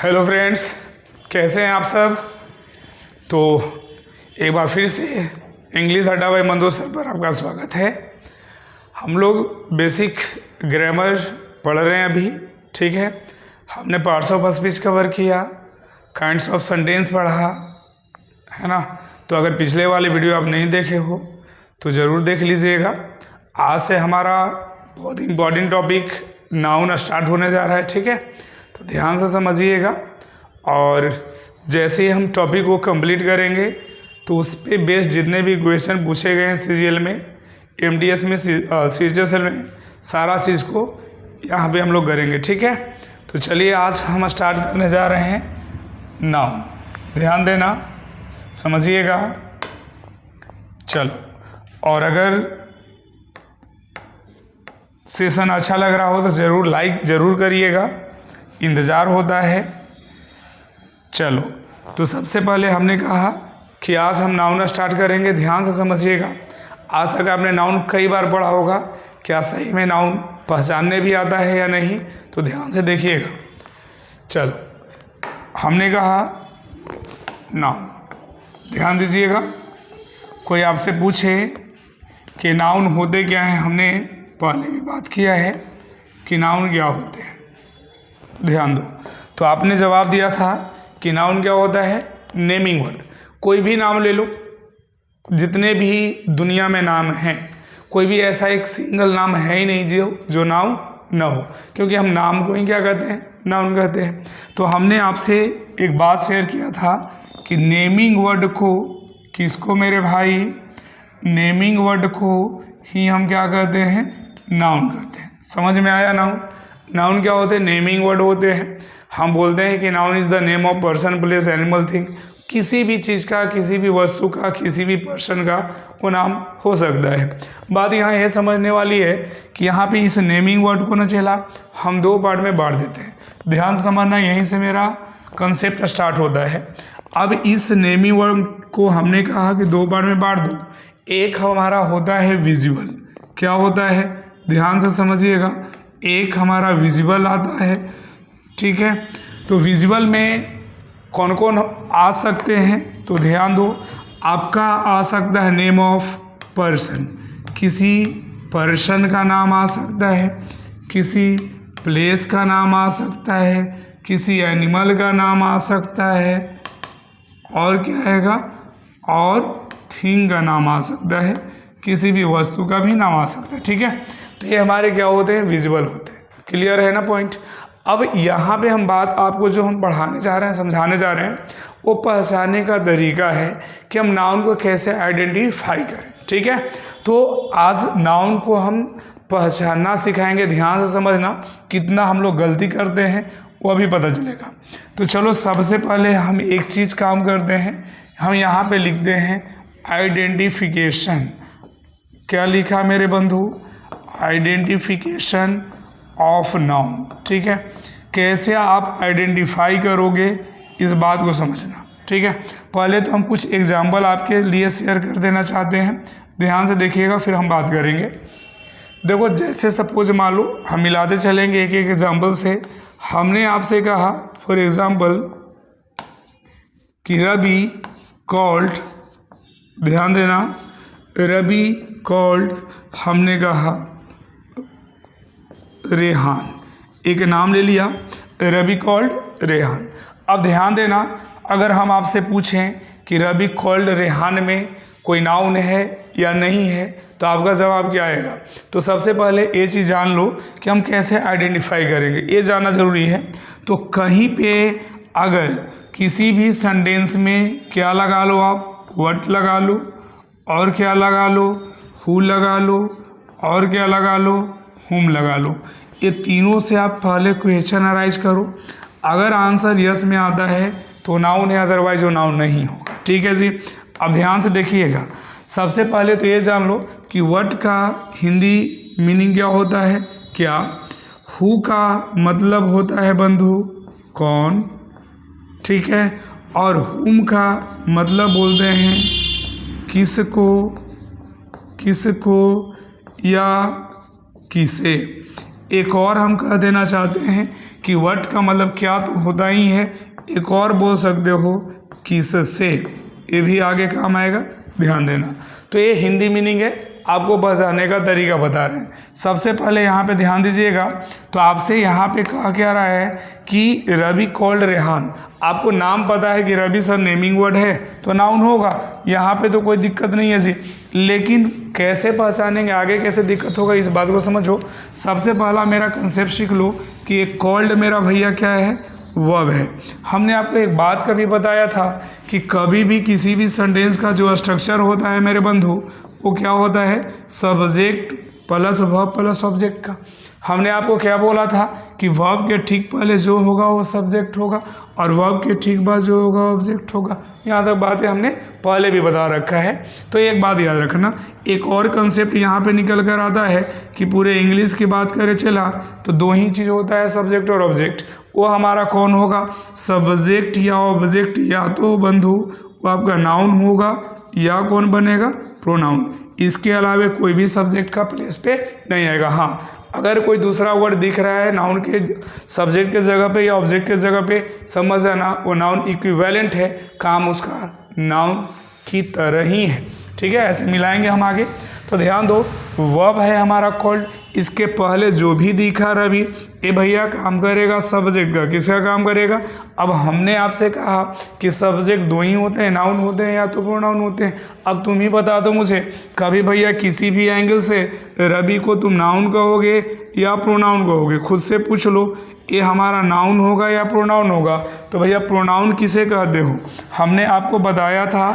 Hello friends, कैसे हैं आप सब। तो एक बार फिर से इंग्लिश अड्डा बाय मंदोर सर पर आपका स्वागत है। हम लोग बेसिक ग्रामर पढ़ रहे हैं अभी, ठीक है। हमने पार्ट्स ऑफ स्पीच कवर किया, काइंड्स ऑफ सेंटेंस पढ़ा है ना। तो अगर पिछले वाले वीडियो आप नहीं देखे हो तो ज़रूर देख लीजिएगा। आज से हमारा बहुत इम्पॉर्टेंट टॉपिक नाउन स्टार्ट होने जा रहा है, ठीक है। तो ध्यान से समझिएगा और जैसे ही हम टॉपिक को कंप्लीट करेंगे तो उस पे बेस्ड जितने भी क्वेश्चन पूछे गए हैं सीजीएल में, एमडीएस में, सीजीएल में, सारा चीज़ को यहाँ पे हम लोग करेंगे, ठीक है। तो चलिए आज हम स्टार्ट करने जा रहे हैं नाउन। ध्यान देना, समझिएगा। चलो, और अगर सेशन अच्छा लग रहा हो तो ज़रूर लाइक ज़रूर करिएगा, इंतज़ार होता है। चलो, तो सबसे पहले हमने कहा कि आज हम नाउन स्टार्ट करेंगे। ध्यान से समझिएगा। आज तक आपने नाउन कई बार पढ़ा होगा, क्या सही में नाउन पहचानने भी आता है या नहीं, तो ध्यान से देखिएगा। चलो, हमने कहा नाउन, ध्यान दीजिएगा। कोई आपसे पूछे कि नाउन होते क्या हैं, हमने पहले भी बात किया है कि नाउन क्या होते हैं। ध्यान दो, तो आपने जवाब दिया था कि नाउन क्या होता है, नेमिंग वर्ड। कोई भी नाम ले लो, जितने भी दुनिया में नाम हैं, कोई भी ऐसा एक सिंगल नाम है ही नहीं जो नाउन न हो, क्योंकि हम नाम को ही क्या कहते हैं, नाउन कहते हैं। तो हमने आपसे एक बात शेयर किया था कि नेमिंग वर्ड को, किसको मेरे भाई, नेमिंग वर्ड को ही हम क्या कहते हैं, नाउन कहते हैं। समझ में आया। नाउन क्या होते हैं, नेमिंग वर्ड होते हैं। हम बोलते हैं कि noun is the name of person, place, animal, thing. किसी भी चीज़ का, किसी भी वस्तु का, किसी भी पर्सन का वो नाम हो सकता है। बात यहाँ यह समझने वाली है कि यहाँ पे इस नेमिंग वर्ड को न चला हम दो पार्ट में बांट देते हैं। ध्यान से समझना, यहीं से मेरा कंसेप्ट स्टार्ट होता है। अब इस नेमिंग वर्ड को हमने कहा कि दो पार्ट में बांट दो। एक हमारा होता है विजुअल। क्या होता है, ध्यान से समझिएगा। एक हमारा विजुअल आता है, ठीक है। तो विजुअल में कौन कौन आ सकते हैं, तो ध्यान दो। आपका आ सकता है नेम ऑफ पर्सन, किसी पर्सन का नाम आ सकता है, किसी प्लेस का नाम आ सकता है, किसी एनिमल का नाम आ सकता है, और क्या आएगा, और थिंग का नाम आ सकता है, किसी भी वस्तु का भी नाम आ सकता है, ठीक है। तो ये हमारे क्या होते हैं, विजुअल होते हैं। क्लियर है ना पॉइंट। अब यहाँ पे हम बात आपको जो हम पढ़ाने जा रहे हैं, समझाने जा रहे हैं, वो पहचानने का तरीका है कि हम नाउन को कैसे आइडेंटिफाई करें, ठीक है। तो आज नाउन को हम पहचानना सिखाएंगे। ध्यान से समझना, कितना हम लोग गलती करते हैं वो अभी पता चलेगा। तो चलो, सबसे पहले हम एक चीज़ काम करते हैं। हम यहाँ पे लिखते हैं आइडेंटिफिकेशन। क्या लिखा मेरे बंधु, आइडेंटिफिकेशन ऑफ नाउन, ठीक है। कैसे आप आइडेंटिफाई करोगे इस बात को समझना, ठीक है। पहले तो हम कुछ एग्जाम्पल आपके लिए शेयर कर देना चाहते हैं। ध्यान से देखिएगा, फिर हम बात करेंगे। देखो, जैसे सपोज मान लो, हम मिलाते चलेंगे एक एक एग्जाम्पल से। हमने आपसे कहा फॉर एग्जाम्पल कि रवि कॉल्ड, ध्यान देना, रवि कॉल्ड, हमने कहा रेहान। एक नाम ले लिया, रवि कॉल्ड रेहान। अब ध्यान देना, अगर हम आपसे पूछें कि रवि कॉल्ड रेहान में कोई नाउन है या नहीं है, तो आपका जवाब क्या आएगा। तो सबसे पहले ये चीज़ जान लो कि हम कैसे आइडेंटिफाई करेंगे, ये जानना ज़रूरी है। तो कहीं पे अगर किसी भी सेंटेंस में क्या लगा लो आप, व्हाट लगा लो, और क्या लगा लो, हु लगा लो, और क्या लगा लो, हुम लगा लो। ये तीनों से आप पहले क्वेश्चन अराइज करो। अगर आंसर यस में आता है तो नाउन है, अदरवाइज वो नाउन नहीं होगा, ठीक है जी। अब ध्यान से देखिएगा। सबसे पहले तो ये जान लो कि व्हाट का हिंदी मीनिंग क्या होता है, क्या। हु का मतलब होता है बंधु, कौन, ठीक है। और हुम का मतलब बोलते हैं किसको, किसको या किसे। एक और हम कह देना चाहते हैं कि वट का मतलब क्या तो होता ही है, एक और बोल सकते हो किससे, ये भी आगे काम आएगा, ध्यान देना। तो ये हिंदी मीनिंग है, आपको बताने का तरीका बता रहे हैं। सबसे पहले यहाँ पे ध्यान दीजिएगा, तो आपसे यहाँ पे कहा क्या रहा है कि रवि कॉल्ड रेहान। आपको नाम पता है कि रवि सर नेमिंग वर्ड है तो नाउन होगा, यहाँ पे तो कोई दिक्कत नहीं है जी। लेकिन कैसे पहचानेंगे, आगे कैसे दिक्कत होगा, इस बात को समझो। सबसे पहला मेरा कंसेप्ट सीख लो कि एक कॉल्ड मेरा भैया क्या है, वर्ब है। हमने आपको एक बात कभी बताया था कि कभी भी किसी भी सेंटेंस का जो स्ट्रक्चर होता है मेरे बंधु, वो क्या होता है, subject plus verb plus object का। हमने आपको क्या बोला था कि वर्ब के ठीक पहले जो होगा वो सब्जेक्ट होगा और वर्ब के ठीक बाद जो होगा ऑब्जेक्ट होगा। यहाँ तक बातें हमने पहले भी बता रखा है। तो एक बात याद रखना, एक और कंसेप्ट यहाँ पे निकल कर आता है कि पूरे इंग्लिश की बात करें चला तो दो ही चीज़ होता है, सब्जेक्ट और ऑब्जेक्ट। वो हमारा कौन होगा, सब्जेक्ट या ऑब्जेक्ट, या तो बंधु वो आपका नाउन होगा या कौन बनेगा, प्रोनाउन। इसके अलावा कोई भी सब्जेक्ट का प्लेस पे नहीं आएगा। हाँ, अगर कोई दूसरा वर्ड दिख रहा है नाउन के सब्जेक्ट के जगह पे या ऑब्जेक्ट के जगह पे, समझ आना वो नाउन इक्विवेलेंट है, काम उसका नाउन की तरह ही है। ठीक है, ऐसे मिलाएंगे हम आगे। तो ध्यान दो, वर्ब है हमारा कॉल्ड, इसके पहले जो भी दिखा रवि, ये भैया काम करेगा सब्जेक्ट का। किसका काम करेगा, अब हमने आपसे कहा कि सब्जेक्ट दो ही होते हैं, नाउन होते हैं या तो प्रोनाउन होते हैं। अब तुम ही बता दो मुझे, कभी भैया किसी भी एंगल से रवि को तुम नाउन कहोगे या प्रोनाउन कहोगे, खुद से पूछ लो, ये हमारा नाउन होगा या प्रोनाउन होगा। तो भैया प्रोनाउन किसे कहते हो, हमने आपको बताया था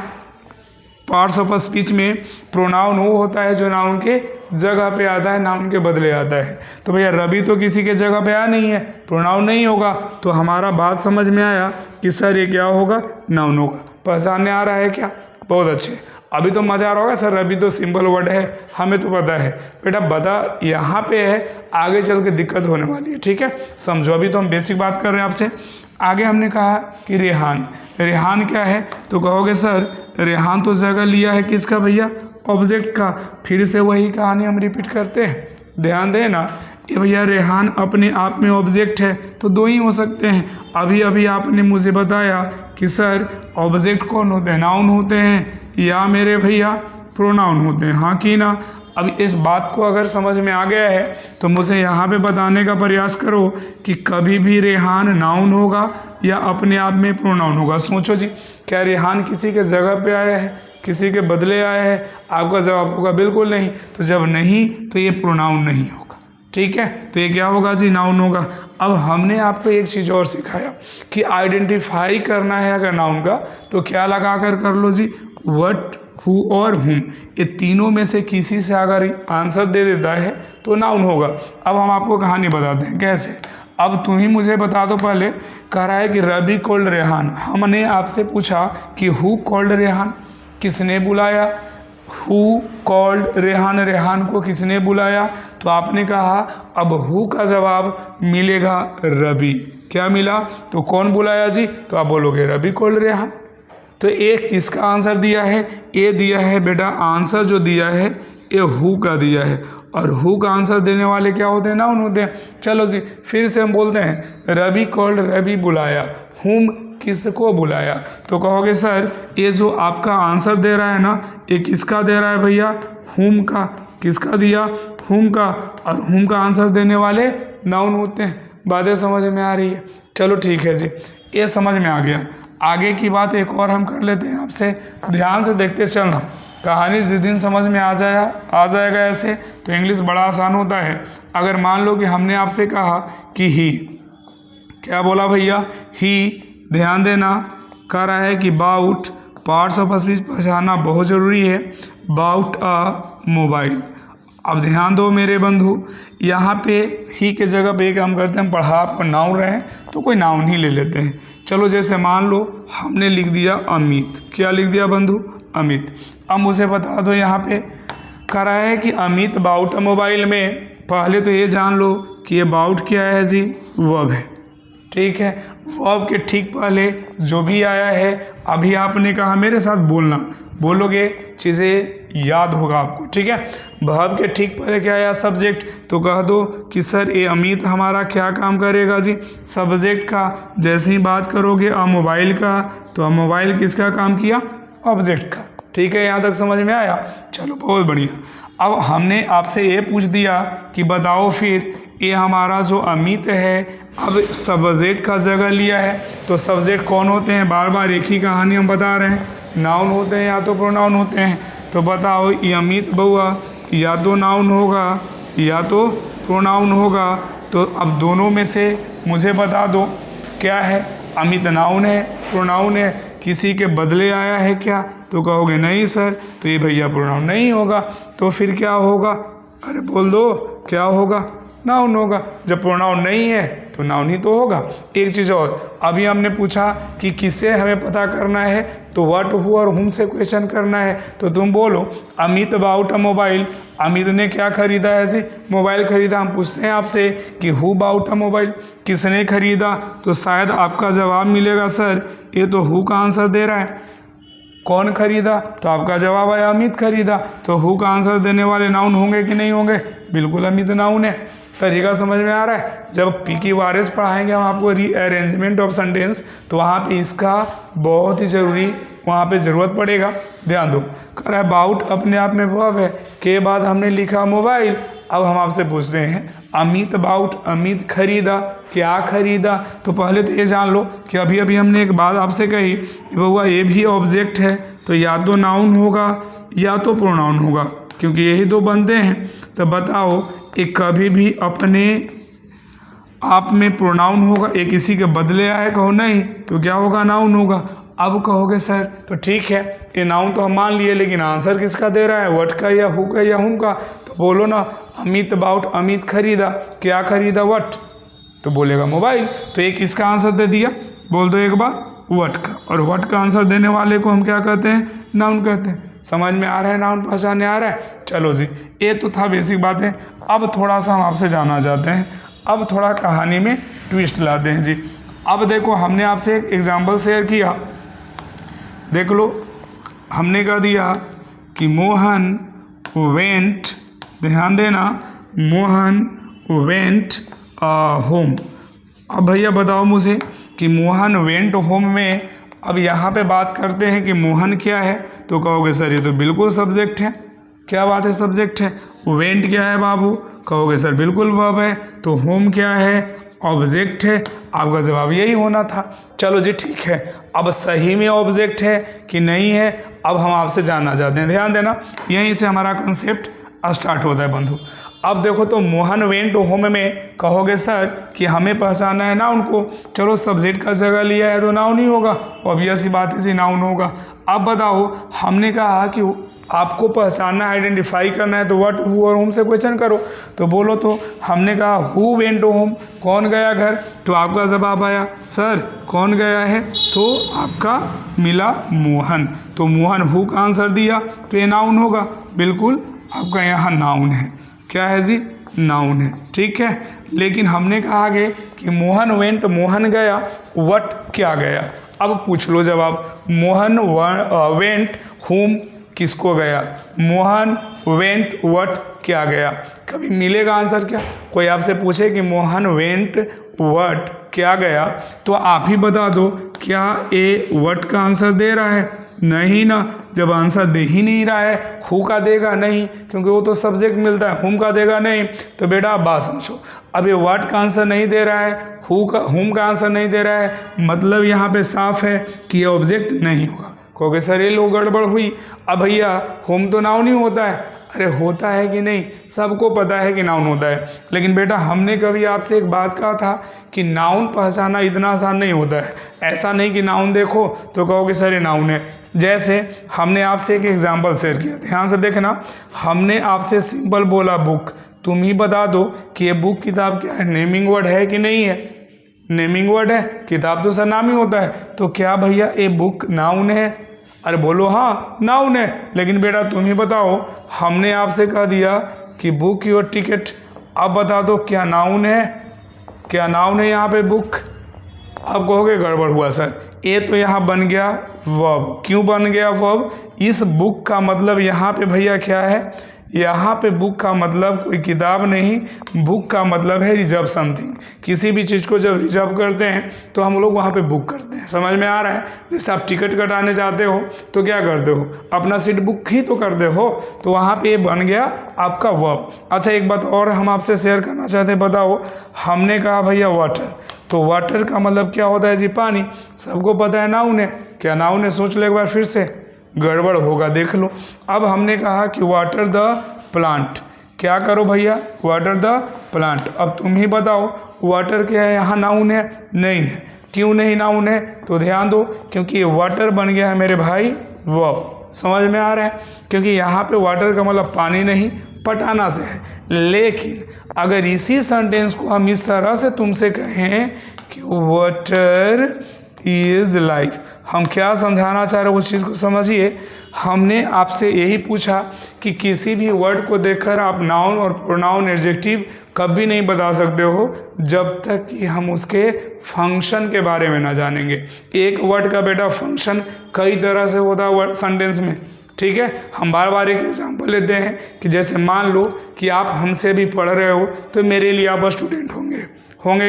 पार्ट्स ऑफ स्पीच में प्रोनाउन वो होता है जो नाउन के जगह पे आता है, नाउन के बदले आता है। तो भैया रवि तो किसी के जगह पे आया नहीं है, प्रोनाउन नहीं होगा। तो हमारा बात समझ में आया कि सर ये क्या होगा, नाउन होगा। पहचानने आ रहा है क्या, बहुत अच्छे। अभी तो मज़ा आ रहा होगा सर रवि तो सिंपल वर्ड है, हमें तो पता है। बेटा बता यहाँ पे है, आगे चल के दिक्कत होने वाली है। ठीक है, समझो, अभी तो हम बेसिक बात कर रहे हैं आपसे। आगे हमने कहा कि रेहान, रेहान क्या है, तो कहोगे सर रेहान तो जगह लिया है किसका भैया, ऑब्जेक्ट का। फिर से वही कहानी हम रिपीट करते हैं, ध्यान देना। ये भैया रेहान अपने आप में ऑब्जेक्ट है, तो दो ही हो सकते हैं। अभी अभी आपने मुझे बताया कि सर ऑब्जेक्ट कौन होते हैं, नाउन होते हैं या मेरे भैया प्रोनाउन होते हैं, हाँ कि ना। अब इस बात को अगर समझ में आ गया है तो मुझे यहाँ पे बताने का प्रयास करो कि कभी भी रेहान नाउन होगा या अपने आप में प्रोनाउन होगा। सोचो जी, क्या रेहान किसी के जगह पे आया है, किसी के बदले आया है? आपका जवाब होगा बिल्कुल नहीं। तो जब नहीं तो ये प्रोनाउन नहीं होगा। ठीक है, तो ये क्या होगा जी, नाउन होगा। अब हमने आपको एक चीज़ और सिखाया कि आइडेंटिफाई करना है अगर नाउन का तो क्या लगा कर लो जी, वट, हु और हुम, ये तीनों में से किसी से अगर आंसर दे देता है तो नाउन होगा। अब हम आपको कहानी बताते हैं कैसे। अब तुम ही मुझे बता दो, पहले कह रहा है कि रवि कॉल्ड रेहान। हमने आपसे पूछा कि हु कॉल्ड रेहान, किसने बुलाया, हु कॉल्ड रेहान, रेहान को किसने बुलाया। तो आपने कहा अब हु का जवाब मिलेगा रवि। क्या मिला, तो कौन बुलाया जी, तो आप बोलोगे रवि कॉल्ड रेहान। तो एक किसका आंसर दिया है, ये दिया है बेटा, आंसर जो दिया है ये हु का दिया है। और हु का आंसर देने वाले क्या होते हैं, नाउन होते हैं। चलो जी, फिर से हम बोलते हैं रवि कॉल्ड, रवि बुलाया, हुम किसको बुलाया। तो कहोगे सर ये जो आपका आंसर दे रहा है ना, ये किसका दे रहा है भैया, हुम का। किसका दिया, हुम का। और हुम का आंसर देने वाले नाउन होते हैं। बातें समझ में आ रही है, चलो ठीक है जी, ये समझ में आ गया। आगे की बात एक और हम कर लेते हैं आपसे, ध्यान से देखते चलना। कहानी जिस दिन समझ में आ जाएगा ऐसे, तो इंग्लिश बड़ा आसान होता है। अगर मान लो कि हमने आपसे कहा कि ही, क्या बोला भैया, ही, ध्यान देना, कह रहा है कि बाउट, पार्ट्स ऑफ स्पीच पहचानना बहुत ज़रूरी है, बाउट अ मोबाइल। अब ध्यान दो मेरे बंधु, यहाँ पे ही के जगह पे काम करते हैं, पढ़ा आपको नाउन रहे तो कोई नाउन ही ले लेते हैं। चलो जैसे मान लो हमने लिख दिया अमित, क्या लिख दिया बंधु, अमित। अब मुझे बता दो, यहाँ पे कह रहा है कि अमित बाउट अ मोबाइल में, पहले तो ये जान लो कि ये बाउट क्या है जी, वर्ब है। ठीक है, वर्ब के ठीक पहले जो भी आया है, अभी आपने कहा मेरे साथ बोलना, बोलोगे चीज़ें याद होगा आपको, ठीक है। वर्ब के ठीक पहले क्या आया, सब्जेक्ट, तो कह दो कि सर ये अमित हमारा क्या काम करेगा जी, सब्जेक्ट का। जैसे ही बात करोगे मोबाइल का, तो मोबाइल किसका काम किया, ऑब्जेक्ट का, ठीक है। यहाँ तक समझ में आया, चलो बहुत बढ़िया। अब हमने आपसे ये पूछ दिया कि बताओ फिर ये हमारा जो अमित है अब सब्जेक्ट का जगह लिया है, तो सब्जेक्ट कौन होते हैं, बार बार एक ही कहानी हम बता रहे हैं, नाउन होते हैं या तो प्रोनाउन होते हैं। तो बताओ ये अमित बउआ या तो नाउन होगा या तो प्रोनाउन होगा, तो अब दोनों में से मुझे बता दो क्या है, अमित नाउन है प्रोनाउन है, किसी के बदले आया है क्या, तो कहोगे नहीं सर, तो ये भैया प्रोनाउन नहीं होगा, तो फिर क्या होगा, अरे बोल दो क्या होगा, नाउन होगा। जब प्रोनाउन नहीं है तो नाउन ही तो होगा। एक चीज़ और, अभी हमने पूछा कि किससे हमें पता करना है, तो व्हाट हु और हुम से क्वेश्चन करना है, तो तुम बोलो Amit about a mobile, Amit ने क्या खरीदा है जी, मोबाइल खरीदा। हम पूछते हैं आपसे कि हु बाउट अ मोबाइल, किसने खरीदा, तो शायद आपका जवाब मिलेगा सर ये तो हु का आंसर दे रहा है, कौन खरीदा, तो आपका जवाब है अमित खरीदा। तो हु का आंसर देने वाले नाउन होंगे कि नहीं होंगे, बिल्कुल अमित नाउन है। तरीका समझ में आ रहा है। जब PQRS पढ़ाएंगे हम आपको रीअरेंजमेंट ऑफ सेंटेंस, तो वहाँ पे इसका बहुत ही ज़रूरी वहाँ पे ज़रूरत पड़ेगा, ध्यान दो। कर अबाउट अपने आप में वर्ब है, के बाद हमने लिखा मोबाइल। अब हम आपसे पूछते हैं अमित अबाउट, अमित खरीदा, क्या खरीदा, तो पहले तो ये जान लो कि अभी अभी हमने एक बात आपसे कही कि बउआ ये भी ऑब्जेक्ट है, तो या तो नाउन होगा या तो प्रोनाउन होगा, क्योंकि यही दो बनते हैं। तो बताओ एक कभी भी अपने आप में प्रोनाउन होगा, एक किसी के बदले आए, कहो नहीं तो क्या होगा, नाउन होगा। अब कहोगे सर तो ठीक है ये नाउन तो हम मान लिए, लेकिन आंसर किसका दे रहा है, व्हाट का या हु का या हुम का, तो बोलो ना अमित अबाउट, अमित खरीदा, क्या खरीदा, व्हाट, तो बोलेगा मोबाइल। तो ये किसका आंसर दे दिया, बोल दो एक बार, व्हाट का। और व्हाट का आंसर देने वाले को हम क्या कहते हैं, नाउन कहते हैं। समझ में आ रहा है, नाउन पहचानने आ रहा है। चलो जी, ये तो था बेसिक बातें। अब थोड़ा सा हम आपसे जानना चाहते हैं, अब थोड़ा कहानी में ट्विस्ट लाते हैं जी। अब देखो हमने आपसे एक एग्जाम्पल शेयर किया, देख लो, हमने कह दिया कि मोहन वेंट, ध्यान देना, मोहन वेंट होम। अब भैया बताओ मुझे कि मोहन वेंट होम में, अब यहाँ पे बात करते हैं कि मोहन क्या है, तो कहोगे सर ये तो बिल्कुल सब्जेक्ट है, क्या बात है, सब्जेक्ट है। वेंट क्या है बाबू, कहोगे सर बिल्कुल वर्ब है। तो होम क्या है, ऑब्जेक्ट है। आपका जवाब यही होना था। चलो जी ठीक है, अब सही में ऑब्जेक्ट है कि नहीं है, अब हम आपसे जानना चाहते हैं। ध्यान देना, यहीं से हमारा कंसेप्ट स्टार्ट होता है बंधु। अब देखो तो मोहन वेंट होम में कहोगे सर कि हमें पहचाना है नाउन को, चलो सब्जेक्ट का जगह लिया है तो नाउन ही होगा, ऑब्वियस सी बात है जी, नाउन होगा। अब बताओ हमने कहा कि आपको पहचानना, आइडेंटिफाई करना है, तो व्हाट हु और होम से क्वेश्चन करो। तो बोलो, तो हमने कहा हु वेंट होम, कौन गया घर, तो आपका जवाब आया सर कौन गया है, तो आपका मिला मोहन। तो मोहन हु का आंसर दिया, तो ये नाउन होगा, बिल्कुल आपका यहाँ नाउन है। क्या है जी, नाउन है, ठीक है। लेकिन हमने कहा आगे कि मोहन वेंट, मोहन गया, व्हाट क्या गया। अब पूछ लो जवाब, मोहन वेंट होम किसको गया, मोहन वेंट व्हाट क्या गया। कभी मिलेगा आंसर क्या, कोई आपसे पूछे कि मोहन वेंट व्हाट क्या गया, तो आप ही बता दो क्या ए व्हाट का आंसर दे रहा है, नहीं ना। जब आंसर दे ही नहीं रहा है, हु का देगा नहीं, क्योंकि वो तो सब्जेक्ट मिलता है, हुम का देगा नहीं। तो बेटा आप बात समझो, अब ये व्हाट का आंसर नहीं दे रहा है, हुम का आंसर नहीं दे रहा है, मतलब यहाँ पे साफ है कि ये ऑब्जेक्ट नहीं होगा। कहोगे सर ये लो गड़बड़ हुई, अब भैया होम तो नाउन ही होता है। अरे होता है कि नहीं, सबको पता है कि नाउन होता है, लेकिन बेटा हमने कभी आपसे एक बात कहा था कि नाउन पहचाना इतना आसान नहीं होता है। ऐसा नहीं कि नाउन देखो तो कहोगे सर ये नाउन है। जैसे हमने आपसे एक एग्जाम्पल शेयर किया, ध्यान से देखना, हमने आपसे सिंपल बोला बुक, तुम ही बता दो कि ये बुक किताब क्या है, नेमिंग वर्ड है कि नहीं है, नेमिंग वर्ड है, किताब तो सरनामी होता है, तो क्या भैया ये बुक नाउन है। अरे बोलो हाँ नाउन है, लेकिन बेटा तुम ही बताओ, हमने आपसे कह दिया कि बुक योर टिकट, अब बता दो क्या नाउन है, क्या नाउन है यहाँ पे बुक। अब कहोगे गड़बड़ हुआ सर, ए तो यहाँ बन गया वर्ब। क्यों बन गया वर्ब? इस बुक का मतलब यहाँ पे भैया क्या है? यहाँ पे बुक का मतलब कोई किताब नहीं, बुक का मतलब है रिजर्व समथिंग। किसी भी चीज़ को जब रिजर्व करते हैं तो हम लोग वहाँ पे बुक करते हैं। समझ में आ रहा है? जैसे आप टिकट कटाने जाते हो तो क्या करते हो? अपना सीट बुक ही तो करते हो। तो वहाँ पे ये बन गया आपका वर्ब। अच्छा, एक बात और हम आपसे शेयर करना चाहते हैं, बताओ। हमने कहा भैया वाटर, तो वाटर का मतलब क्या होता है जी? पानी। सबको पता है नाउन है। क्या नाउन है? सोच लो एक बार फिर से, गड़बड़ होगा देख लो। अब हमने कहा कि वाटर द प्लांट। क्या करो भैया? Water the plant. अब तुम ही बताओ वाटर क्या है? यहाँ नाउन है? नहीं है। क्यों नहीं नाउन है? तो ध्यान दो, क्योंकि वाटर बन गया है मेरे भाई वर्ब। समझ में आ रहा है? क्योंकि यहाँ पे वाटर का मतलब पानी नहीं, पटाना से है। लेकिन अगर इसी सेंटेंस को हम इस तरह से तुमसे कहें कि वाटर इज लाइफ, हम क्या समझाना चाह रहे हैं उस चीज़ को समझिए। हमने आपसे यही पूछा कि किसी भी वर्ड को देखकर आप नाउन और प्रोनाउन एडजेक्टिव कभी नहीं बता सकते हो जब तक कि हम उसके फंक्शन के बारे में ना जानेंगे। एक वर्ड का बेटा फंक्शन कई तरह से होता है वर्ड सेंटेंस में, ठीक है। हम बार बार एक एग्जाम्पल लेते हैं कि जैसे मान लो कि आप हमसे भी पढ़ रहे हो तो मेरे लिए आप स्टूडेंट होंगे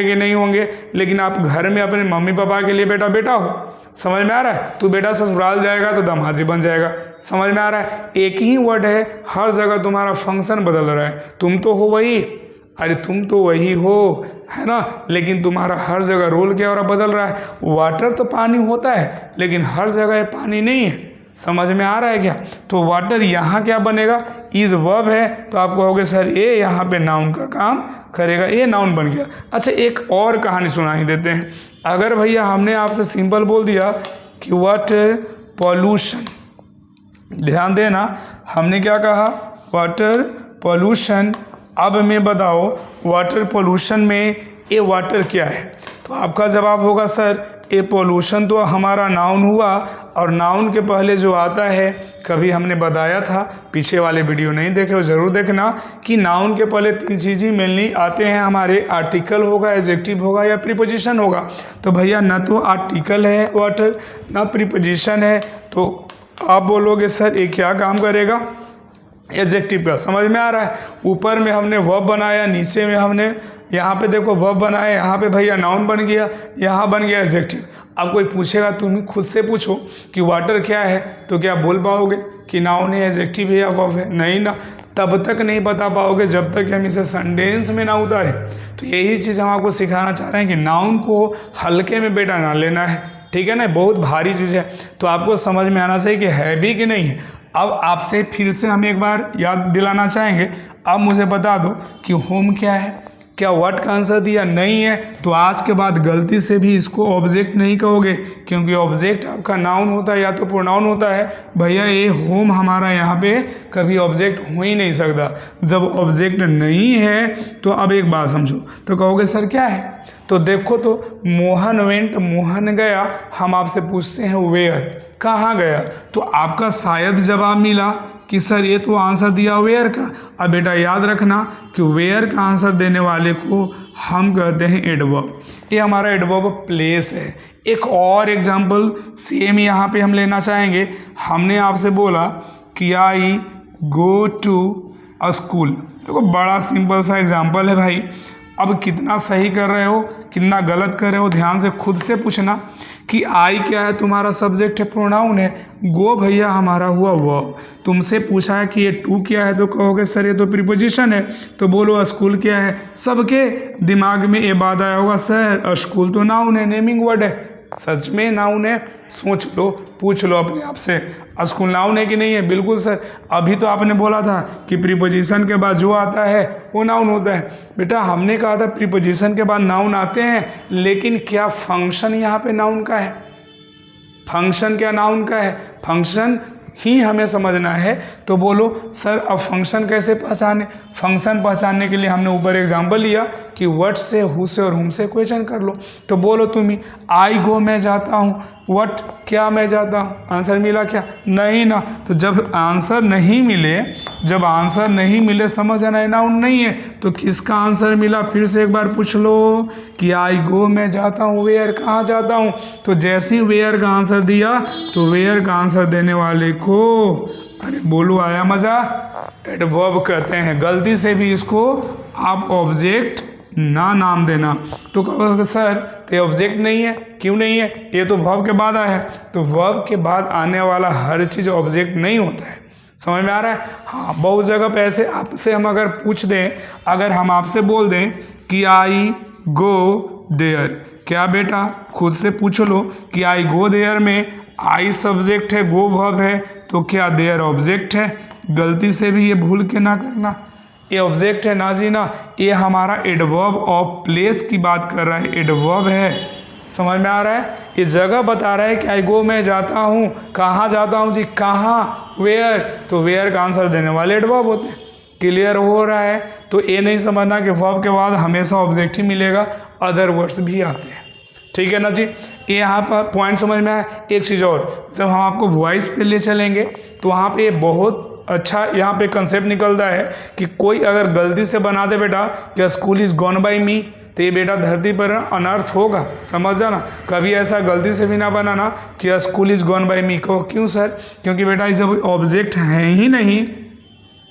कि नहीं होंगे, लेकिन आप घर में अपने मम्मी पापा के लिए बेटा बेटा हो। समझ में आ रहा है? तू बेटा ससुराल जाएगा तो दमाजी बन जाएगा। समझ में आ रहा है? एक ही वर्ड है, हर जगह तुम्हारा फंक्शन बदल रहा है। तुम तो हो वही, अरे तुम तो वही हो, है ना, लेकिन तुम्हारा हर जगह रोल क्या हो रहा, बदल रहा है। वाटर तो पानी होता है, लेकिन हर जगह पानी नहीं है। समझ में आ रहा है क्या? तो वाटर यहाँ क्या बनेगा? इज वर्ब है, तो आप कहोगे सर ये यहाँ पे नाउन का काम करेगा, ये नाउन बन गया। अच्छा, एक और कहानी सुना ही देते हैं। अगर भैया हमने आपसे सिंपल बोल दिया कि वाटर पॉल्यूशन, ध्यान देना, हमने क्या कहा? Water pollution. अब मैं बताओ वाटर पॉल्यूशन में ये वाटर क्या है? तो आपका जवाब होगा सर ये पॉल्यूशन तो हमारा नाउन हुआ, और नाउन के पहले जो आता है, कभी हमने बताया था, पीछे वाले वीडियो नहीं देखे हो जरूर देखना, कि नाउन के पहले तीन चीज़ें मेनली आते हैं हमारे, आर्टिकल होगा, एडजेक्टिव होगा या प्रीपोजिशन होगा। तो भैया ना तो आर्टिकल है वाटर, ना प्रीपोजिशन है, तो आप बोलोगे सर ये क्या काम करेगा? एडजेक्टिव का। समझ में आ रहा है? ऊपर में हमने वर्ब बनाया, नीचे में हमने यहाँ पे देखो वर्ब बनाया, यहाँ पे भैया नाउन बन गया, यहाँ बन गया एडजेक्टिव। अब कोई पूछेगा, तुम ही खुद से पूछो कि वाटर क्या है, तो क्या बोल पाओगे कि नाउन है, एडजेक्टिव है या वर्ब है? नहीं ना, तब तक नहीं बता पाओगे जब तक हम इसे सेंटेंस में ना उतारें। तो यही चीज़ हम आपको सिखाना चाह रहे हैं कि नाउन को हल्के में बेटा ना लेना है, ठीक है ना, बहुत भारी चीज़ है। तो आपको समझ में आना चाहिए कि है भी कि नहीं है। अब आपसे फिर से हम एक बार याद दिलाना चाहेंगे, अब मुझे बता दो कि होम क्या है? क्या व्हाट का आंसर दिया? नहीं है। तो आज के बाद गलती से भी इसको ऑब्जेक्ट नहीं कहोगे, क्योंकि ऑब्जेक्ट आपका नाउन होता है या तो प्रोनाउन होता है। भैया ये होम हमारा यहाँ पे कभी ऑब्जेक्ट हो ही नहीं सकता। जब ऑब्जेक्ट नहीं है तो अब एक बात समझो, तो कहोगे सर क्या है? तो देखो, तो मोहन वेंट, मोहन गया। हम आपसे पूछते हैं वेयर, कहाँ गया? तो आपका शायद जवाब मिला कि सर ये तो आंसर दिया वेयर का। अब बेटा याद रखना कि वेयर का आंसर देने वाले को हम कहते हैं एडवर्ब। ये हमारा एडवर्ब प्लेस है। एक और एग्जांपल सेम यहाँ पे हम लेना चाहेंगे। हमने आपसे बोला कि आई गो टू अ स्कूल। देखो बड़ा सिंपल सा एग्जांपल है भाई। अब कितना सही कर रहे हो, कितना गलत कर रहे हो, ध्यान से खुद से पूछना कि आई क्या है? तुम्हारा सब्जेक्ट है, प्रोनाउन है। गो भैया हमारा हुआ वर्ब। तुमसे पूछा है कि ये टू क्या है, तो कहोगे सर ये तो प्रीपोजिशन है। तो बोलो स्कूल क्या है? सबके दिमाग में ये बात आया होगा, सर स्कूल तो नाउन है, नेमिंग वर्ड है। सच में नाउन है? सोच लो, पूछ लो अपने आप से, स्कूल नाउन है कि नहीं है? बिल्कुल सर, अभी तो आपने बोला था कि प्रीपोजिशन के बाद जो आता है वो नाउन होता है। बेटा हमने कहा था प्रीपोजिशन के बाद नाउन आते हैं, लेकिन क्या फंक्शन यहाँ पे नाउन का है? फंक्शन क्या नाउन का है? फंक्शन ही हमें समझना है। तो बोलो सर अब फंक्शन कैसे पहचाने? फंक्शन पहचानने के लिए हमने ऊपर एग्जांपल लिया कि व्हाट से, हु से और हुम से क्वेश्चन कर लो। तो बोलो तुम ही, आई गो मैं जाता हूँ, व्हाट क्या मैं जाता हूँ, आंसर मिला क्या? नहीं ना। तो जब आंसर नहीं मिले समझ आना नाउन नहीं है तो किसका आंसर मिला? फिर से एक बार पूछ लो कि आई गो मैं जाता हूँ, वेयर कहाँ जाता हूँ। तो जैसे ही वेयर का आंसर दिया तो वेयर का आंसर देने वाले को, अरे बोलो आया मजा, एडवर्ब कहते हैं। गलती से भी इसको आप ऑब्जेक्ट ना नाम देना। तो कहोगे सर तो ऑब्जेक्ट नहीं है, क्यों नहीं है? ये तो वर्ब के बाद आया है। तो वर्ब के बाद आने वाला हर चीज़ ऑब्जेक्ट नहीं होता है। समझ में आ रहा है? हाँ, बहुत जगह पे ऐसे आपसे हम अगर पूछ दें, अगर हम आपसे बोल दें कि आई गो देयर, क्या बेटा खुद से पूछ लो कि आई गो देयर में आई सब्जेक्ट है, गो वर्ब है, तो क्या देयर ऑब्जेक्ट है? गलती से भी ये भूल के ना करना, ये ऑब्जेक्ट है ना जी ना, ये हमारा एडवर्ब ऑफ प्लेस की बात कर रहा है, एडवर्ब है। समझ में आ रहा है? ये जगह बता रहा है कि आई गो मैं जाता हूँ, कहाँ जाता हूँ जी, कहाँ, वेयर, तो वेयर का आंसर देने वाले एडवर्ब होते हैं। क्लियर हो रहा है? तो ये नहीं समझना कि वर्ब के बाद हमेशा ऑब्जेक्ट ही मिलेगा, अदर वर्ड्स भी आते हैं। ठीक है ना जी? ये यहाँ पर पॉइंट समझ में आया। एक चीज़ और, जब हम आपको वॉइस पे ले चलेंगे तो वहाँ पे बहुत अच्छा यहाँ पे कंसेप्ट निकलता है कि कोई अगर गलती से बना दे बेटा कि स्कूल इज़ गॉन बाई मी, तो ये बेटा धरती पर अनर्थ होगा, समझ जाना। कभी ऐसा गलती से भी ना बनाना कि स्कूल इज़ गॉन बाई मी। कहो क्यों सर? क्योंकि बेटा जब ऑब्जेक्ट है ही नहीं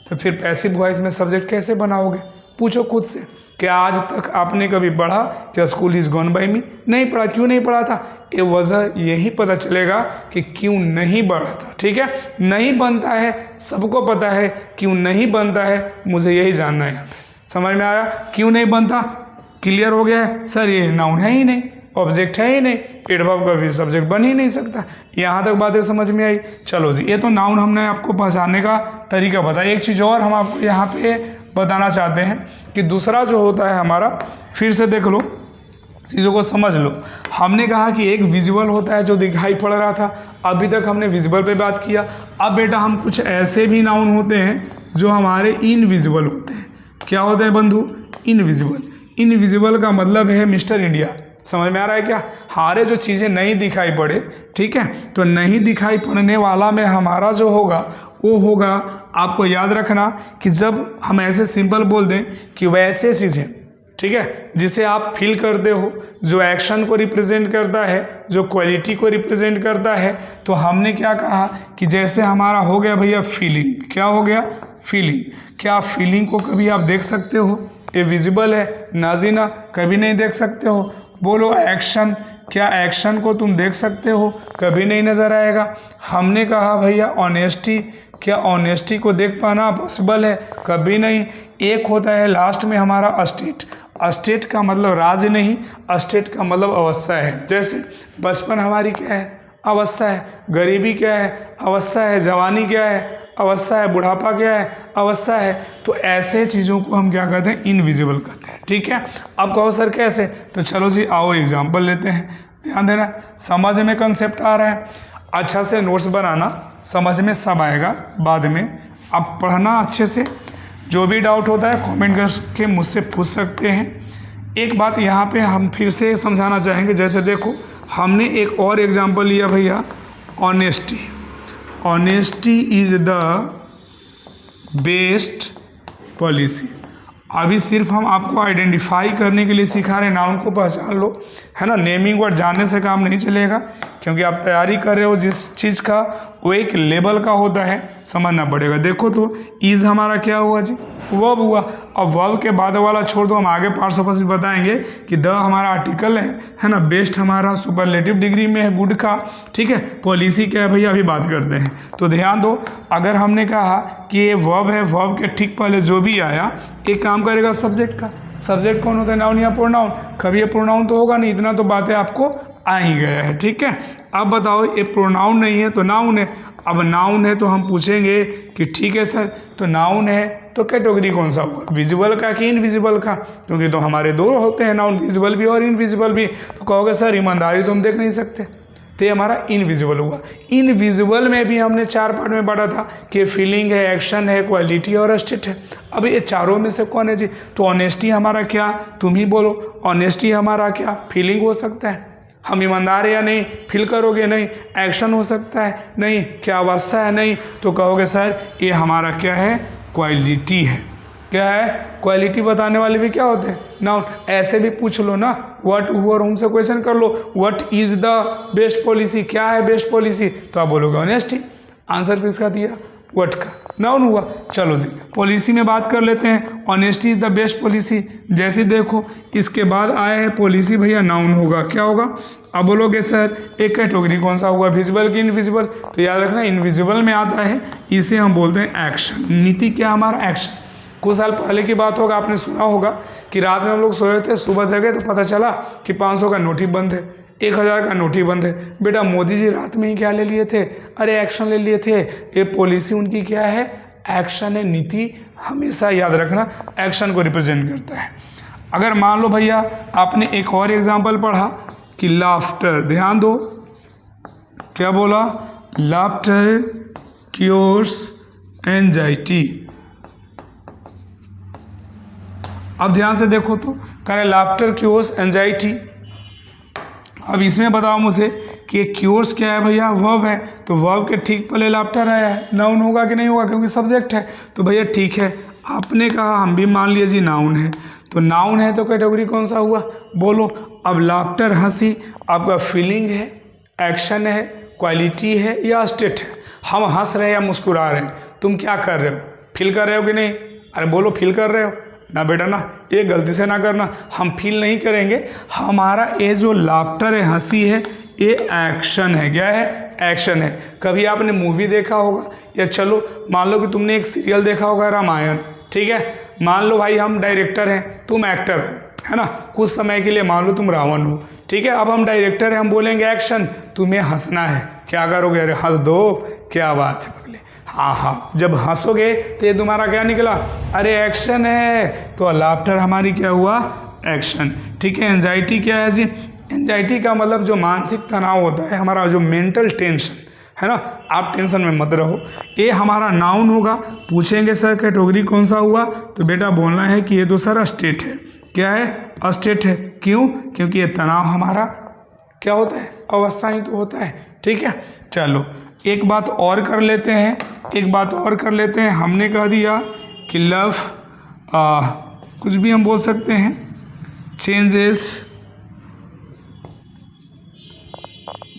तो फिर पैसिव वॉइस में सब्जेक्ट कैसे बनाओगे? पूछो खुद से कि आज तक आपने कभी पढ़ा कि स्कूल इज़ गॉन बाई मी? नहीं पढ़ा। क्यों नहीं पढ़ा था? ये वजह यही पता चलेगा कि क्यों नहीं पढ़ा था। ठीक है? नहीं बनता है, सबको पता है क्यों नहीं बनता है, मुझे यही जानना है यहाँ पे। समझ में आया? क्यों नहीं बनता? क्लियर हो गया है? सर ये नाउन है ही नहीं, ऑब्जेक्ट है ही नहीं, एडवर्ब का भी सब्जेक्ट बन ही नहीं सकता। यहाँ तक बातें समझ में आई? चलो जी, ये तो नाउन हमने आपको पहचानने का तरीका बताया। एक चीज़ और हम आपको यहाँ पे बताना चाहते हैं कि दूसरा जो होता है हमारा, फिर से देख लो, चीज़ों को समझ लो। हमने कहा कि एक विजुअल होता है जो दिखाई पड़ रहा था, अभी तक हमने विजुअल पे बात किया। अब बेटा हम कुछ ऐसे भी नाउन होते हैं जो हमारे इनविजिबल होते हैं। क्या होते हैं बंधु? इनविजिबल। इनविजिबल का मतलब है मिस्टर इंडिया। समझ में आ रहा है क्या? हमारे जो चीज़ें नहीं दिखाई पड़े, ठीक है, तो नहीं दिखाई पड़ने वाला में हमारा जो होगा वो होगा, आपको याद रखना कि जब हम ऐसे सिंपल बोल दें कि वैसे चीज़ें, ठीक है, जिसे आप फील करते हो, जो एक्शन को रिप्रेजेंट करता है, जो क्वालिटी को रिप्रेजेंट करता है, तो हमने क्या कहा कि जैसे हमारा हो गया भैया फीलिंग। क्या हो गया? फीलिंग। क्या फीलिंग को कभी आप देख सकते हो? ये विजिबल है ना जी ना, कभी नहीं देख सकते हो। बोलो एक्शन, क्या एक्शन को तुम देख सकते हो? कभी नहीं नज़र आएगा। हमने कहा भैया ऑनेस्टी, क्या ऑनेस्टी को देख पाना पॉसिबल है? कभी नहीं। एक होता है लास्ट में हमारा अस्टेट। अस्टेट का मतलब राज्य नहीं, अस्टेट का मतलब अवस्था है। जैसे बचपन हमारी क्या है? अवस्था है। गरीबी क्या है? अवस्था है। जवानी क्या है? अवस्था है। बुढ़ापा क्या है? अवस्था है। तो ऐसे चीज़ों को हम क्या कहते हैं? इनविजिबल कहते हैं। ठीक है? अब कहो सर कैसे? तो चलो जी आओ एग्जाम्पल लेते हैं। ध्यान देना, समझ में कंसेप्ट आ रहा है। अच्छा से नोट्स बनाना, समझ में सब आएगा बाद में। अब पढ़ना अच्छे से, जो भी डाउट होता है कमेंट करके मुझसे पूछ सकते हैं। एक बात यहाँ पे हम फिर से समझाना चाहेंगे, जैसे देखो हमने एक और एग्जाम्पल लिया भैया, honesty. Honesty is the best policy. अभी सिर्फ हम आपको आइडेंटिफाई करने के लिए सिखा रहे हैं, नाउन को पहचान लो, है ना। नेमिंग वर्ड जानने से काम नहीं चलेगा, क्योंकि आप तैयारी कर रहे हो जिस चीज़ का, वो एक लेवल का होता है, समझना पड़ेगा। देखो तो इज़ हमारा क्या हुआ जी? वर्ब हुआ। अब वर्ब के बाद वाला छोड़ दो, हम आगे 500% बताएंगे कि द हमारा आर्टिकल है ना। बेस्ट हमारा सुपरलेटिव डिग्री में है, गुड का। ठीक है? पॉलिसी क्या है भैया, अभी बात करते हैं। तो ध्यान दो, अगर हमने कहा कि ये वर्ब है, वर्ब के ठीक पहले जो भी आया एक काम करेगा सब्जेक्ट का। सब्जेक्ट कौन होता है? नाउन या प्रोनाउन? कभी ये प्रोनाउन तो होगा नहीं, इतना तो बातें आपको आ ही गया है। ठीक है? अब बताओ ये प्रोनाउन नहीं है तो नाउन है। अब नाउन है तो हम पूछेंगे कि ठीक है सर, तो नाउन है तो कैटेगरी कौन सा हुआ? विजिबल का कि इनविजिबल का? क्योंकि तो हमारे दो होते हैं नाउन, विजिबल भी और इनविजिबल भी। तो कहोगे सर ईमानदारी तो हम देख नहीं सकते। तो ये हमारा इनविजिबल हुआ। इनविजिबल में भी हमने 4 पार्ट में बांटा था कि फीलिंग है, एक्शन है, क्वालिटी और स्टेट है। अब ये चारों में से कौन है जी? तो ऑनेस्टी हमारा क्या, तुम ही बोलो। ऑनेस्टी हमारा क्या, फीलिंग हो सकता है, हम ईमानदार है या नहीं, फील करोगे नहीं। एक्शन हो सकता है नहीं, क्या अवस्था है नहीं, तो कहोगे सर ये हमारा क्या है, क्वालिटी है। क्या है, क्वालिटी बताने वाले भी क्या होते हैं, नाउन। ऐसे भी पूछ लो ना, व्हाट, हु और होम से क्वेश्चन कर लो, what is the best policy, क्या है बेस्ट पॉलिसी, तो आप बोलोगे ऑनेस्टी। आंसर किसका दिया, व्हाट का, नाउन हुआ। चलो जी पॉलिसी में बात कर लेते हैं। Honesty is the best policy, जैसे देखो इसके बाद आया है पॉलिसी, भैया नाउन होगा, क्या होगा। अब बोलोगे सर एक कैटेगरी कौन सा हुआ, विजिबल की इनविजिबल, तो याद रखना इनविजिबल में आता है, इसे हम बोलते हैं एक्शन। नीति क्या हमारा, एक्शन। कुछ साल पहले की बात होगा, आपने सुना होगा कि रात में हम लोग सोए थे, सुबह जगे तो पता चला कि 500 का नोट ही बंद है, 1000 का नोट ही बंद है। बेटा मोदी जी रात में ही क्या ले लिए थे, अरे एक्शन ले लिए थे। ये पॉलिसी उनकी क्या है, एक्शन है। नीति हमेशा याद रखना एक्शन को रिप्रेजेंट करता है। अगर मान लो भैया आपने एक और एग्जाम्पल पढ़ा कि लाफ्टर, ध्यान दो क्या बोला, लाफ्टर क्योर्स एंजाइटी। अब ध्यान से देखो तो करें लाफ्टर क्योर्स एंजाइटी। अब इसमें बताओ मुझे कि क्योर्स क्या है भैया, वर्ब है, तो वर्ब के ठीक पहले लाफ्टर आया है, नाउन होगा कि नहीं होगा, क्योंकि सब्जेक्ट है। तो भैया ठीक है, आपने कहा, हम भी मान लिए जी नाउन है, तो नाउन है तो कैटेगरी कौन सा हुआ, बोलो। अब लाफ्टर हंसी आपका फीलिंग है, एक्शन है, क्वालिटी है या स्टेट है। हम हंस रहे हैं या मुस्कुरा रहे हैं, तुम क्या कर रहे हो, फील कर रहे हो कि नहीं, अरे बोलो फील कर रहे हो ना बेटा ना, ये गलती से ना करना, हम फील नहीं करेंगे। हमारा ये जो लाफ्टर है, हंसी है, ये एक्शन है। क्या है, एक्शन है। कभी आपने मूवी देखा होगा, या चलो मान लो कि तुमने एक सीरियल देखा होगा रामायण, ठीक है। मान लो भाई हम डायरेक्टर हैं, तुम एक्टर हो, है ना, कुछ समय के लिए मान लो तुम रावण हो, ठीक है। अब हम डायरेक्टर हैं, हम बोलेंगे एक्शन, तुम्हें हंसना है, क्या करोगे, अरे हंस दो, क्या बात है, बोले हाँ हाँ। जब हंसोगे तो ये तुम्हारा क्या निकला, अरे एक्शन है, तो लाफ्टर हमारी क्या हुआ, एक्शन, ठीक है। एंजाइटी क्या है जी, एंजाइटी का मतलब जो मानसिक तनाव होता है, हमारा जो मेंटल टेंशन है ना, आप टेंशन में मत रहो, ये हमारा नाउन होगा। पूछेंगे सर कैटेगरी कौन सा हुआ, तो बेटा बोलना है कि ये तो सर स्टेट है। क्या है, स्टेट है। क्यों, क्योंकि ये तनाव हमारा क्या होता है, अवस्था ही तो होता है, ठीक है। चलो एक बात और कर लेते हैं, एक बात और कर लेते हैं। हमने कह दिया कि लव कुछ भी हम बोल सकते हैं, चेंजेस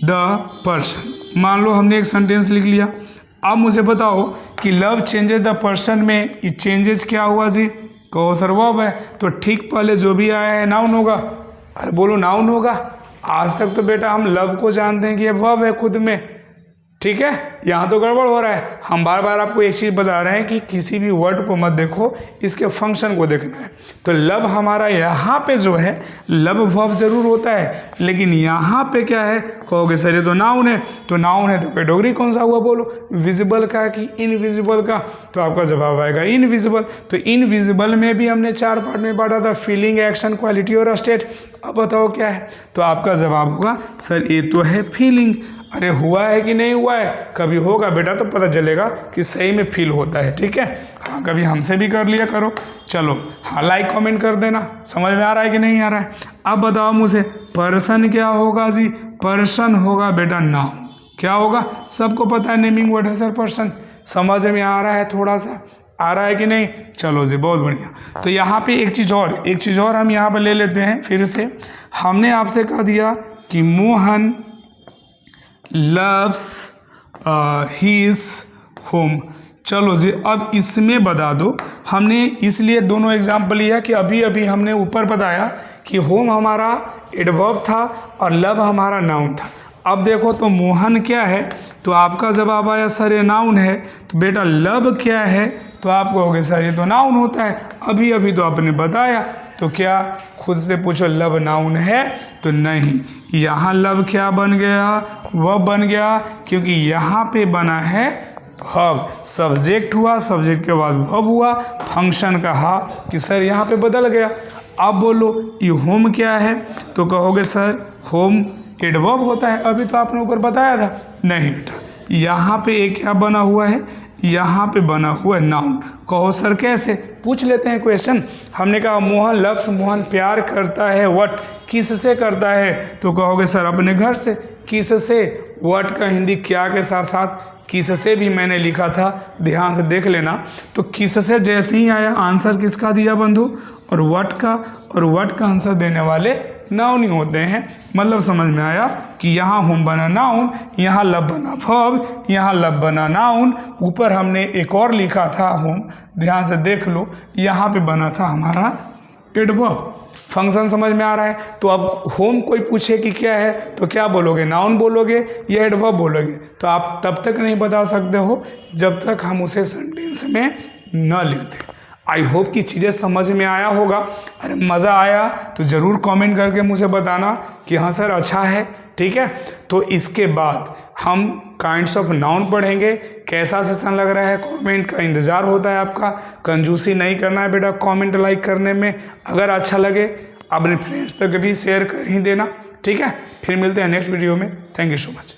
द पर्सन। मान लो हमने एक सेंटेंस लिख लिया, अब मुझे बताओ कि लव चेंजेस द पर्सन में ये चेंजेस क्या हुआ जी, कहो सर वर्ब है, तो ठीक पहले जो भी आया है नाउन होगा। अरे बोलो नाउन होगा। आज तक तो बेटा हम लव को जानते हैं कि ये वर्ब है खुद में, ठीक है। यहाँ तो गड़बड़ हो रहा है। हम बार बार आपको एक चीज़ बता रहे हैं कि किसी भी वर्ड को मत देखो, इसके फंक्शन को देखना है। तो लब हमारा यहाँ पे जो है, लब वर्ब जरूर होता है, लेकिन यहाँ पे क्या है, कहोगे सर ये तो नाउन है, तो नाउन है तो कैटेगरी कौन सा हुआ, बोलो विजिबल का कि इनविजिबल का, तो आपका जवाब आएगा इनविजिबल। तो इनविजिबल में भी हमने 4 पार्ट में बांटा था, फीलिंग, एक्शन, क्वालिटी और स्टेट। अब बताओ क्या है, तो आपका जवाब होगा सर ये तो है फीलिंग। अरे हुआ है कि नहीं हुआ है, कभी होगा बेटा तो पता चलेगा कि सही में फील होता है, ठीक है। हाँ कभी हमसे भी कर लिया करो। चलो हाँ लाइक कमेंट कर देना, समझ में आ रहा है कि नहीं आ रहा है। अब बताओ मुझे पर्सन क्या होगा जी, पर्सन होगा बेटा नाउन। क्या होगा, सबको पता है नेमिंग वर्ड है सर पर्सन। समझ में आ रहा है, थोड़ा सा आ रहा है कि नहीं, चलो जी बहुत बढ़िया। तो यहाँ पे एक चीज़ और हम यहाँ पर ले लेते हैं फिर से। हमने आपसे कह दिया कि मोहन लव्स हिज होम। चलो जी अब इसमें बता दो, हमने इसलिए दोनों एग्जाम्पल लिया कि अभी अभी हमने ऊपर बताया कि होम हमारा एडवर्ब था और लव हमारा नाउन था। अब देखो तो मोहन क्या है, तो आपका जवाब आया सर ये नाउन है। तो बेटा लव क्या है, तो आप कहोगे सर ये तो नाउन होता है। अभी अभी तो आपने बताया, तो क्या खुद से पूछो लव नाउन है, तो नहीं। यहाँ लव क्या बन गया, वह बन गया, क्योंकि यहाँ पे बना है वर्ब। सब्जेक्ट हुआ, सब्जेक्ट के बाद वर्ब हुआ, फंक्शन कहा कि सर यहाँ पे बदल गया। अब बोलो ये होम क्या है, तो कहोगे सर होम एडवर्ब होता है, अभी तो आपने ऊपर बताया था। नहीं बेटा, यहाँ पे एक क्या बना हुआ है, यहाँ पे बना हुआ है नाउन। कहो सर कैसे, पूछ लेते हैं क्वेश्चन। हमने कहा मोहन लव्स, मोहन प्यार करता है, व्हाट किससे करता है, तो कहोगे सर अपने घर से। किससे, व्हाट का हिंदी क्या के साथ साथ किससे भी मैंने लिखा था, ध्यान से देख लेना। तो किससे जैसे ही आया आंसर किसका दिया बंधु, और व्हाट का, और व्हाट का आंसर देने वाले नाउन ही होते हैं। मतलब समझ में आया कि यहाँ होम बना नाउन, यहाँ लब बना वर्ब, यहाँ लब बना नाउन, ऊपर हमने एक और लिखा था होम, ध्यान से देख लो, यहाँ पे बना था हमारा एडवर्ब। फंक्शन समझ में आ रहा है। तो अब होम कोई पूछे कि क्या है तो क्या बोलोगे, नाउन बोलोगे या एडवर्ब बोलोगे, तो आप तब तक नहीं बता सकते हो जब तक हम उसे सेंटेंस में न लिखते। आई होप कि चीज़ें समझ में आया होगा। अरे मज़ा आया तो ज़रूर कमेंट करके मुझे बताना कि हाँ सर अच्छा है, ठीक है। तो इसके बाद हम काइंड्स ऑफ नाउन पढ़ेंगे। कैसा सेशन लग रहा है, कमेंट का इंतज़ार होता है आपका। कंजूसी नहीं करना है बेटा कमेंट लाइक करने में। अगर अच्छा लगे अपने फ्रेंड्स तक भी शेयर कर ही देना, ठीक है। फिर मिलते हैं नेक्स्ट वीडियो में। Thank you so much.